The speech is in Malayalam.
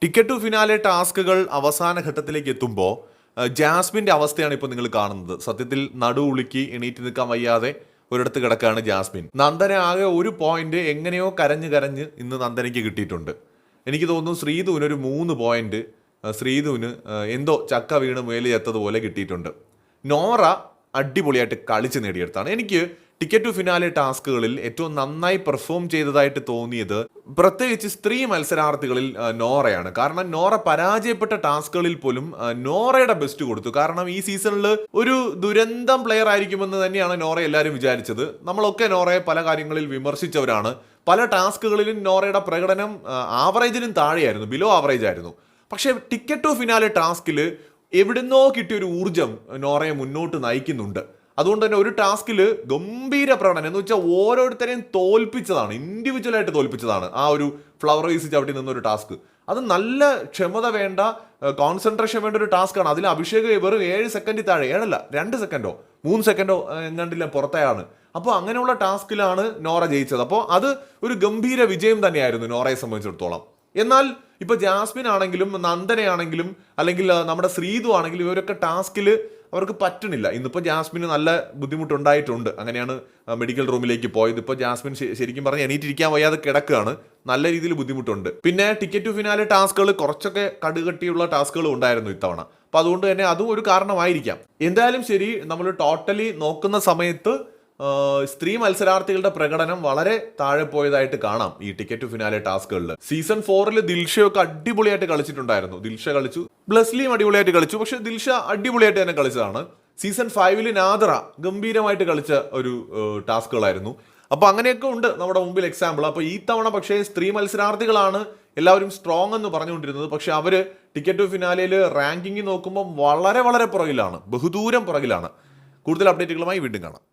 ടിക്കറ്റ് ടു ഫിനാലെ ടാസ്കുകൾ അവസാന ഘട്ടത്തിലേക്ക് എത്തുമ്പോൾ ജാസ്മിൻ്റെ അവസ്ഥയാണ് ഇപ്പോൾ നിങ്ങൾ കാണുന്നത്. സത്യത്തിൽ നടു ഉളുക്കി എണീറ്റ് നിൽക്കാൻ വയ്യാതെ ഒരിടത്ത് കിടക്കുകയാണ് ജാസ്മിൻ. നന്ദന ആകെ ഒരു പോയിന്റ് എങ്ങനെയോ കരഞ്ഞ് കരഞ്ഞ് ഇന്ന് നന്ദനയ്ക്ക് കിട്ടിയിട്ടുണ്ട്. എനിക്ക് തോന്നുന്നു ശ്രീധുവിന് ഒരു 3 പോയിന്റ് ശ്രീധുവിന് എന്തോ ചക്ക വീണ് മേല് ചെത്തതുപോലെ കിട്ടിയിട്ടുണ്ട്. നോറ അടിപൊളിയായിട്ട് കളിച്ച് നേടിയെടുത്താണ്. എനിക്ക് ടിക്കറ്റ് ടു ഫിനാലെ ടാസ്കുകളിൽ ഏറ്റവും നന്നായി പെർഫോം ചെയ്തതായിട്ട് തോന്നിയത് പ്രത്യേകിച്ച് സ്ത്രീ മത്സരാർത്ഥികളിൽ നോറയാണ്. കാരണം നോറ പരാജയപ്പെട്ട ടാസ്കുകളിൽ പോലും നോറയുടെ ബെസ്റ്റ് കൊടുത്തു. കാരണം ഈ സീസണിൽ ഒരു ദുരന്തം പ്ലെയർ ആയിരിക്കുമെന്ന് തന്നെയാണ് നോറ എല്ലാവരും വിചാരിച്ചത്. നമ്മളൊക്കെ നോറയെ പല കാര്യങ്ങളിൽ വിമർശിച്ചവരാണ്. പല ടാസ്കുകളിലും നോറയുടെ പ്രകടനം ആവറേജിനും താഴെയായിരുന്നു, ബിലോ ആവറേജ് ആയിരുന്നു. പക്ഷേ ടിക്കറ്റ് ടു ഫിനാലെ ടാസ്കിൽ എവിടുന്നോ കിട്ടിയൊരു ഊർജം നോറയെ മുന്നോട്ട് നയിക്കുന്നുണ്ട്. അതുകൊണ്ട് തന്നെ ഒരു ടാസ്കിൽ ഗംഭീര പ്രകടനം എന്ന് വെച്ചാൽ ഓരോരുത്തരെയും തോൽപ്പിച്ചതാണ്, ഇൻഡിവിജ്വലായിട്ട് തോൽപ്പിച്ചതാണ്. ആ ഒരു ഫ്ലവർ വേസ് ചവിട്ടി നിന്നൊരു ടാസ്ക് അത് നല്ല ക്ഷമത വേണ്ട, കോൺസെൻട്രേഷൻ വേണ്ട ഒരു ടാസ്ക്കാണ്. അതിൽ അഭിഷേക് വെറും 7 സെക്കൻഡിൽ താഴെ, 7 2 സെക്കൻഡോ 3 സെക്കൻഡോ എങ്ങാണ്ടില്ല പുറത്തെയാണ്. അപ്പോൾ അങ്ങനെയുള്ള ടാസ്കിലാണ് നോറ ജയിച്ചത്. അപ്പോൾ അത് ഒരു ഗംഭീര വിജയം തന്നെയായിരുന്നു നോറയെ സംബന്ധിച്ചിടത്തോളം. എന്നാൽ ഇപ്പൊ ജാസ്മിൻ ആണെങ്കിലും നന്ദനയാണെങ്കിലും അല്ലെങ്കിൽ നമ്മുടെ ശ്രീധു ആണെങ്കിലും ഇവരൊക്കെ ടാസ്കിൽ അവർക്ക് പറ്റണില്ല. ഇന്നിപ്പോൾ ജാസ്മിന് നല്ല ബുദ്ധിമുട്ടുണ്ടായിട്ടുണ്ട്. അങ്ങനെയാണ് മെഡിക്കൽ റൂമിലേക്ക് പോയത്. ഇപ്പോൾ ജാസ്മിൻ ശരിക്കും പറഞ്ഞ് എണീറ്റിരിക്കാൻ വയ്യാതെ കിടക്കുകയാണ്. നല്ല രീതിയിൽ ബുദ്ധിമുട്ടുണ്ട്. പിന്നെ ടിക്കറ്റ് ടു ഫിനാലെ ടാസ്കുകൾ കുറച്ചൊക്കെ കടുകട്ടിയുള്ള ടാസ്കുകൾ ഉണ്ടായിരുന്നു ഇത്തവണ. അപ്പൊ അതുകൊണ്ട് തന്നെ അതും ഒരു കാരണമായിരിക്കാം. എന്തായാലും ശരി, നമ്മൾ ടോട്ടലി നോക്കുന്ന സമയത്ത് സ്ത്രീ മത്സരാർത്ഥികളുടെ പ്രകടനം വളരെ താഴെ പോയതായിട്ട് കാണാം ഈ ടിക്കറ്റ് ടു ഫിനാലെ ടാസ്കുകളിൽ. സീസൺ 4 ദിൽഷയൊക്കെ അടിപൊളിയായിട്ട് കളിച്ചിട്ടുണ്ടായിരുന്നു. ദിൽഷ കളിച്ചു, ബ്ലസ്ലിയും അടിപൊളിയായിട്ട് കളിച്ചു. പക്ഷെ ദിൽഷ അടിപൊളിയായിട്ട് തന്നെ കളിച്ചതാണ്. സീസൺ 5 നാദറ ഗംഭീരമായിട്ട് കളിച്ച ഒരു ടാസ്കുകളായിരുന്നു. അപ്പൊ അങ്ങനെയൊക്കെ ഉണ്ട് നമ്മുടെ മുമ്പിൽ എക്സാമ്പിൾ. അപ്പൊ ഈ തവണ പക്ഷേ സ്ത്രീ മത്സരാർത്ഥികളാണ് എല്ലാവരും സ്ട്രോങ് എന്ന് പറഞ്ഞുകൊണ്ടിരുന്നത്. പക്ഷെ അവര് ടിക്കറ്റ് ടു ഫിനാലയിൽ റാങ്കിങ് നോക്കുമ്പോൾ വളരെ വളരെ പുറകിലാണ്, ബഹുദൂരം പുറകിലാണ്. കൂടുതൽ അപ്ഡേറ്റുകളുമായി വീണ്ടും കാണാം.